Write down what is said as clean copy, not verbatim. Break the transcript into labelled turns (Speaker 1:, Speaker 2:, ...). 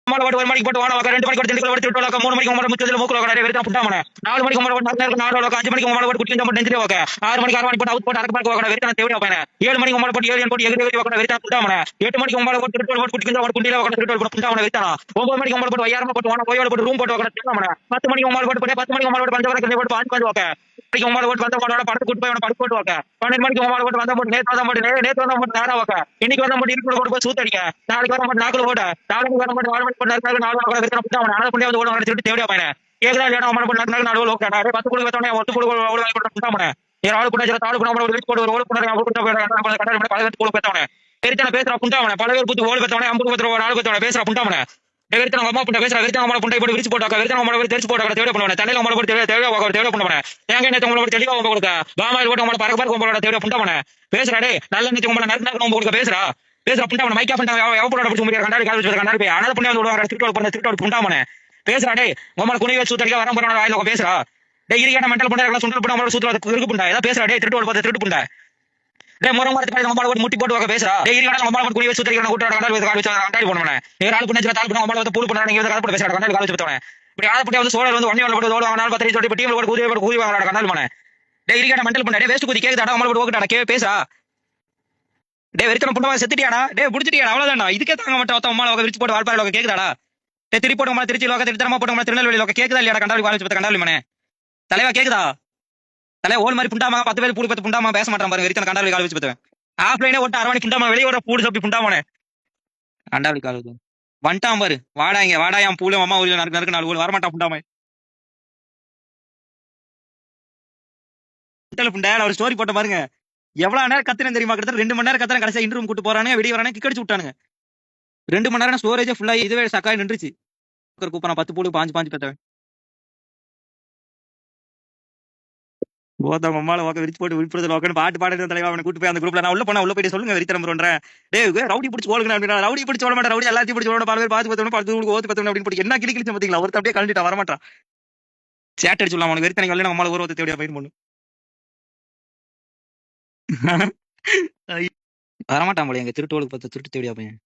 Speaker 1: ஒரு மணிக்கு போட்டு வாங்க 2 மணிக்கு திண்டுக்கல் ஓடி திருட்டு வாங்க 3 மணிக்கு உங்களோட முச்சதுல மூக்குல கடை வெறும் புண்டாமனே 4 மணிக்கு உங்களோட நேரத்துக்கு 4 வாங்க 5 மணிக்கு உங்களோட குட்டி நம்ம நெஞ்சிலே வாங்க 6 மணிக்கு 6 மணிக்கு போட்டு அவுட் போட்டு அடக்கு பார்க்க வாங்க வெறும் தேவையா பையனே 7 மணிக்கு உங்களோட போட்டு 7 போட்டு எகிரி எகிரி வாங்க வெறும் புண்டாமனே 8 மணிக்கு உங்களோட போட்டு திருட்டு போட்டு குட்டி நம்ம குண்டில வாங்க திருட்டு புண்டாமனே வெறும் 9 மணிக்கு உங்களோட போட்டு வையாரமா போட்டு வாங்க போயோட போட்டு ரூம் போட்டு வாங்க தேவையா 10 மணிக்கு உங்களோட போட்டு 10 மணிக்கு உங்களோட பஞ்சவர கண்ணி போட்டு பாஞ்சு பாஞ்சு வாங்க மணிக்கு உங்களோட போட்டு வந்த போட படத்து கூட்டு போய் படுத்து போட்டு வாங்க 12 மணிக்கு உங்களோட போட்டு வந்த போட்டு நேத்து வந்த போட்டு நேரா வாங்க இன்னைக்கு வந்த போட்டு இருக்கு போட்டு சூத்தடிக்க நாளைக்கு வர போட்டு நாக்குல போட நாளைக்கு வர போட்டு 4 மணிக்கு போட்டு 4 வாங்க வெறும் புண்டாமனே அத பண்ணி வந்து ஓட திருட்டு தேவையா பையனே கேக்குதா இல்லையா நம்ம பண்ண நாலு ஓகே 10 குடுக்க வந்தோனே 1 குடுக்க ஓட வாங்கி போட்டு புண்டாமனே ஆளு கூட தாடு கூட நம்ம வீட்டு போட்டு ஒரு ஓடு கூட கடை போல பேத்தவனே பெரித்தன பேசுற புண்டாமனே பல பேர் புத்து ஓடு பேத்தவனே 50 பேர் ஒரு ஆளு பேத்தவனே பேசுற புண்டாமனே வெறுத்தன அம்மா புண்டை பேசுற வெறுத்தன அம்மா புண்டை போட்டு விரிச்சு போட்டாக்க வெறுத்தன அம்மா போட்டு தெரிச்சு போட்டாக்க தேவை பண்ணுவானே தலையில அம்மா போட்டு தேவை பண்ணுவானே தேங்க நேத்து உங்களோட தெளிவா உங்க கொடுக்க பாமாயில் போட்டு உங்களோட பறக்க பறக்க உங்களோட தேவை புண்டாமனே பேசுறாடே நல்ல நேத்து உங்களை நறுக்கு உங்க கொடுக்க பேசுற புண்டாமனே மைக்கா புண்டா எவ்வளவு பிடிச்ச முடியாது கண்டாடி கால் வச்சு கண்டாடி போய் அனத புண்டை வந்து விடுவாங்க திருட்டு புண்டாமனே பேசுறாடே உங்களை குனி வச்சு சூத்தடிக்க வர போறான வாயில பேசுறா டே இரியான மெண்டல் புண்டை சுண்டல் புண்டை உங்களோட சூத்திர இருக்கு புண்டா ஏதாவது பேசுறா டே திருட்டு புண்டை டே முறை மாத்தி முட்டி போட்டு வாங்க பேசுறா டே இரியான நம்ம குனி வச்சு சூத்தடிக்க கூட்ட கால் வச்சு கண்டாடி போனவனே நீ ஆளு புண்டை தாள் பண்ண நம்மள வந்து பூல் பண்ணா நீங்க கால் போட்டு பேசுறா கண்டாடி கால் வச்சு பேத்தவனே இப்படி ஆளு புண்டை வந்து சோழர் வந்து ஒண்ணே போட்டு ஓடுவாங்க 4 10 சொல்லி டீம்ல போட்டு கூதி வாங்கடா கண்டாடி போனே டே இரியான மெண்டல் புண்டை டே வேஸ்ட் குதி கேக்குதாடா நம்மள போட்டு ஓகடா கே பேசுறா டே வெறித்தன புண்டமா செத்துட்டியாடா டே புடிச்சிட்டியாடா அவ்வளவுதான்டா இதுக்கே தாங்க மாட்டோம் அம்மா விரிச்சு போட்டு வாழ்ப்பாரு கேக்குதாடா டே திருப்பி போட்டு திருச்சி லோக திருத்தரமா போட்டு திருநெல்வேலி லோக கேக்குதா இல்லையா கண்டாடி கால் வச்சு கண்டாடி மனே தலைவா கேக்குதா தலை ஓல் மாதிரி புண்டாமா 10 பேர் பூடு பத்து புண்டாமா பேச மாட்டான் பாருங்க வெறித்தன கண்டாடி கால் வச்சு பத்துவேன் ஆஃப்லைனே ஒட்டு 6 மணி புண்டாமா வெளியோட பூடு சப்பி புண்டாமனே கண்டாடி கால் வச்சு வந்துட்டான் பாரு வாடா என் பூலும் அம்மா ஊர்ல நறுக்கு 4 ஊர் வரமாட்டான் புண்டாமா புண்டை ஒரு ஸ்டோரி போட்ட பாருங்க எவ்வளவு நேரம் கத்துறேன் தெரியுமா கிட்ட 2 மணி நேரம் கத்துறேன் கடைசியா இன்டர்வியூ கூட்டு போறானே வெடி வரானே கிக் அடிச்சு விட்டானுங்க 2 மணி நேரம் ஸ்டோரேஜ் ஃபுல்லா இதுவே சக்காய் நின்றுச்சு கூப்பிடுறான் 10 பூடு பாஞ்சு பத்தவன் போதா மம்மால வாக்க விரிச்சு போட்டு விழுப்புறது வாக்கன்னு பாட்டு பாடுறது தலைவா அவனை கூட்டு போய் அந்த குரூப்ல நான் உள்ள போயிட்டு சொல்லுங்க வெறி தரம்புறேன் டேய் ரவுடி பிடிச்சி ஓடுங்க அப்படின்னா ரவுடி பிடிச்சி ஓட மாட்டேன் ரவுடி எல்லாத்தையும் பிடிச்சி ஓட 4 பேர் பாத்து பத்தவன் 10 ஊருக்கு ஓத்து பத்தவன் அப்படின்னு போட்டு என்ன கிளிக்கிச்சு பாத்தீங்களா ஒருத்த அப்படியே கழட்டிட்டா வரமாட்டான் சேட் அடிச்சு சொல்லலாம் அவனுக்கு வெறி தனி வரல நம்மளால ஒரு தேவையா போயிட்டு பண்ணு வரமாட்டான் போல எங்க திருட்டு திருட்டு தேவையா பையன்